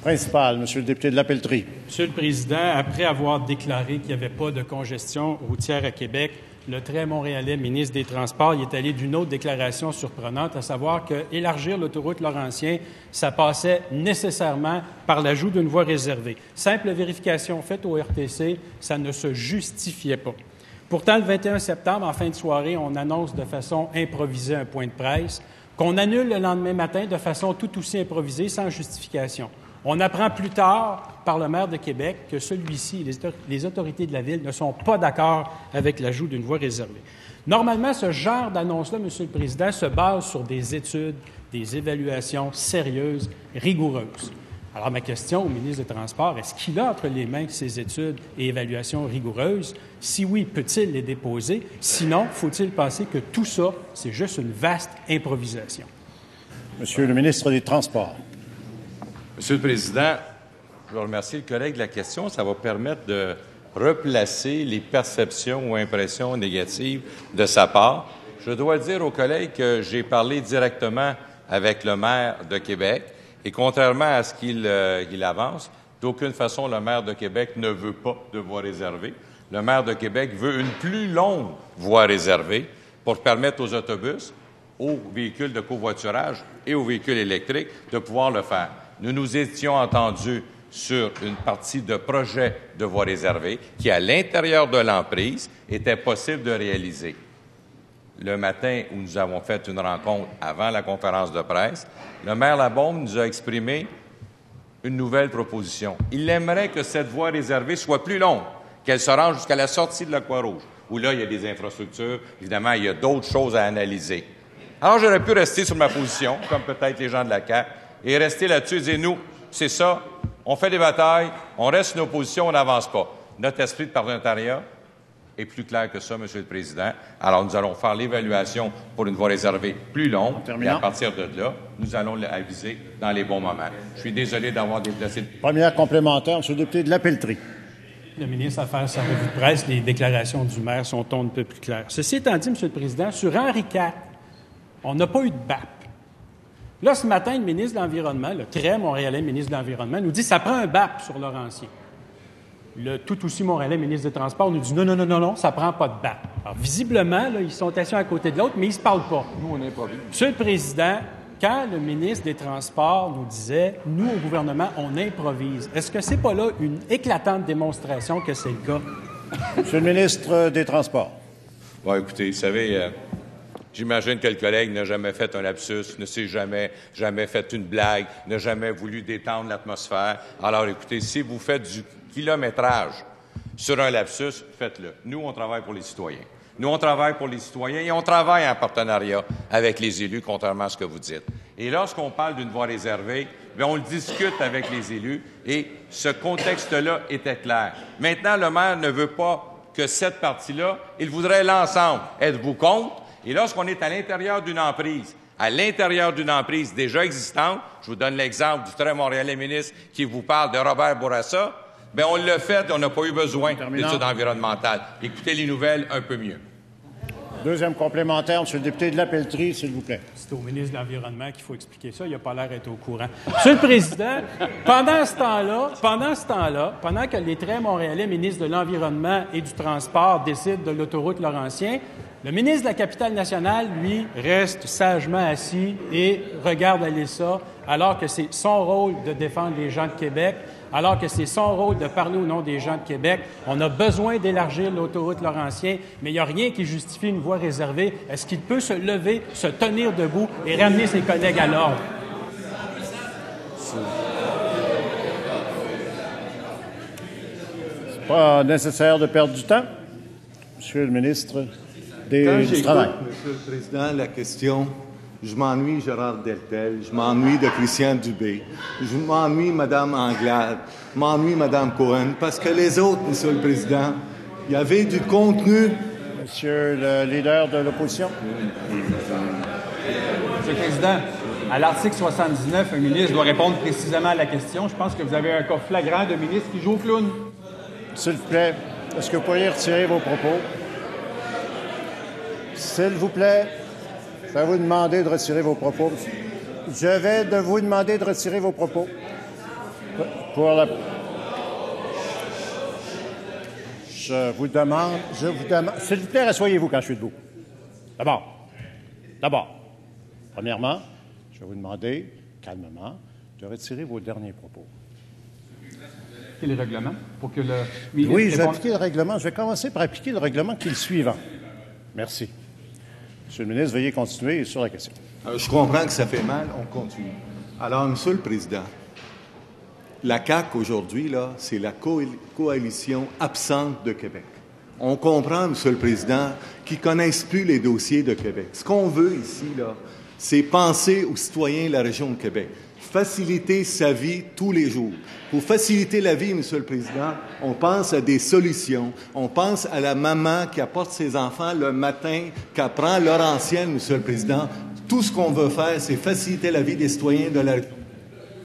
Principal, Monsieur le député de la Pelletrie. Monsieur le Président, après avoir déclaré qu'il n'y avait pas de congestion routière à Québec, le très montréalais ministre des Transports il est allé d'une autre déclaration surprenante, à savoir qu'élargir l'autoroute Laurentien, ça passait nécessairement par l'ajout d'une voie réservée. Simple vérification faite au RTC, ça ne se justifiait pas. Pourtant, le 21 septembre, en fin de soirée, on annonce de façon improvisée un point de presse qu'on annule le lendemain matin de façon tout aussi improvisée, sans justification. On apprend plus tard par le maire de Québec que celui-ci et les autorités de la Ville ne sont pas d'accord avec l'ajout d'une voie réservée. Normalement, ce genre d'annonce-là, Monsieur le Président, se base sur des études, des évaluations sérieuses, rigoureuses. Alors, ma question au ministre des Transports, est-ce qu'il a entre les mains ces études et évaluations rigoureuses? Si oui, peut-il les déposer? Sinon, faut-il penser que tout ça, c'est juste une vaste improvisation? Monsieur le ministre des Transports. Monsieur le Président, je veux remercier le collègue de la question. Ça va permettre de replacer les perceptions ou impressions négatives de sa part. Je dois dire au collègue que j'ai parlé directement avec le maire de Québec et contrairement à ce qu'il avance, d'aucune façon le maire de Québec ne veut pas de voie réservée. Le maire de Québec veut une plus longue voie réservée pour permettre aux autobus, aux véhicules de covoiturage et aux véhicules électriques de pouvoir le faire. Nous nous étions entendus sur une partie de projet de voie réservée qui, à l'intérieur de l'emprise, était possible de réaliser. Le matin où nous avons fait une rencontre avant la conférence de presse, le maire Labaume nous a exprimé une nouvelle proposition. Il aimerait que cette voie réservée soit plus longue, qu'elle se rende jusqu'à la sortie de la Croix-Rouge, où là, il y a des infrastructures, évidemment, il y a d'autres choses à analyser. Alors, j'aurais pu rester sur ma position, comme peut-être les gens de la CAQ, et rester là-dessus et dire, nous, c'est ça, on fait des batailles, on reste sur nos positions, on n'avance pas. Notre esprit de partenariat est plus clair que ça, Monsieur le Président. Alors, nous allons faire l'évaluation pour une voie réservée plus longue, et à partir de là, nous allons l'aviser dans les bons moments. Je suis désolé d'avoir déplacé... Première complémentaire, Monsieur le député de la Pelletrie. Le ministre a fait sa revue de presse, les déclarations du maire sont un peu plus claires. Ceci étant dit, Monsieur le Président, sur Henri IV, on n'a pas eu de BAP. Là, ce matin, le ministre de l'Environnement, le très montréalais ministre de l'Environnement, nous dit que ça prend un BAP sur Laurentien. Le tout aussi montréalais ministre des Transports nous dit non, ça prend pas de BAP. Alors, visiblement, là, ils sont assis à côté de l'autre, mais ils se parlent pas. Nous, on improvise. Monsieur le Président, quand le ministre des Transports nous disait, nous, au gouvernement, on improvise, est-ce que c'est pas là une éclatante démonstration que c'est le cas? Monsieur le ministre des Transports. Bon, écoutez, vous savez... J'imagine que le collègue n'a jamais fait un lapsus, ne s'est jamais fait une blague, n'a jamais voulu détendre l'atmosphère. Alors, écoutez, si vous faites du kilométrage sur un lapsus, faites-le. Nous, on travaille pour les citoyens. Nous, on travaille pour les citoyens et on travaille en partenariat avec les élus, contrairement à ce que vous dites. Et lorsqu'on parle d'une voie réservée, bien, on le discute avec les élus et ce contexte-là était clair. Maintenant, le maire ne veut pas que cette partie-là, il voudrait l'ensemble. Êtes-vous contre? Et lorsqu'on est à l'intérieur d'une emprise déjà existante, je vous donne l'exemple du très montréalais ministre qui vous parle de Robert Bourassa, bien, on l'a fait et on n'a pas eu besoin d'études environnementales. Écoutez les nouvelles un peu mieux. Deuxième complémentaire, Monsieur le député de la Pelletrie, s'il vous plaît. C'est au ministre de l'Environnement qu'il faut expliquer ça. Il n'a pas l'air d'être au courant. Monsieur le Président, pendant ce temps-là, pendant que les très montréalais ministres de l'Environnement et du Transport décident de l'autoroute Laurentien, le ministre de la Capitale-Nationale, lui, reste sagement assis et regarde aller ça, alors que c'est son rôle de défendre les gens de Québec, alors que c'est son rôle de parler au nom des gens de Québec. On a besoin d'élargir l'autoroute Laurentien, mais il n'y a rien qui justifie une voie réservée. Est-ce qu'il peut se lever, se tenir debout et ramener ses collègues à l'ordre? C'est pas nécessaire de perdre du temps. Monsieur le ministre du Travail. Monsieur le Président, la question, je m'ennuie Gérard Deltel, je m'ennuie de Christian Dubé, je m'ennuie Mme Anglade, je m'ennuie Mme Cohen, parce que les autres, Monsieur le Président, il y avait du contenu. Monsieur le leader de l'opposition. Monsieur le Président, à l'article 79, un ministre doit répondre précisément à la question. Je pense que vous avez un cas flagrant de ministre qui joue au clown. S'il vous plaît, est-ce que vous pourriez retirer vos propos? S'il vous plaît, je vais vous demander de retirer vos propos. Je vais vous demander de retirer vos propos. Je vous demande, s'il vous plaît, rassoyez-vous quand je suis debout. D'abord, premièrement, je vais vous demander, calmement, de retirer vos derniers propos. Le règlement pour que le ministre Oui, je vais appliquer le règlement. Je vais commencer par appliquer le règlement qui est le suivant. Merci. Monsieur le ministre, veuillez continuer sur la question. Je comprends que ça fait mal, on continue. Alors, Monsieur le Président, la CAQ aujourd'hui, là, c'est la coalition absente de Québec. On comprend, Monsieur le Président, qu'ils ne connaissent plus les dossiers de Québec. Ce qu'on veut ici, là, c'est penser aux citoyens de la région de Québec. Faciliter sa vie tous les jours. Pour faciliter la vie, Monsieur le Président, on pense à des solutions. On pense à la maman qui apporte ses enfants le matin, qui apprend l'heure ancienne, Monsieur le Président. Tout ce qu'on veut faire, c'est faciliter la vie des citoyens de la région.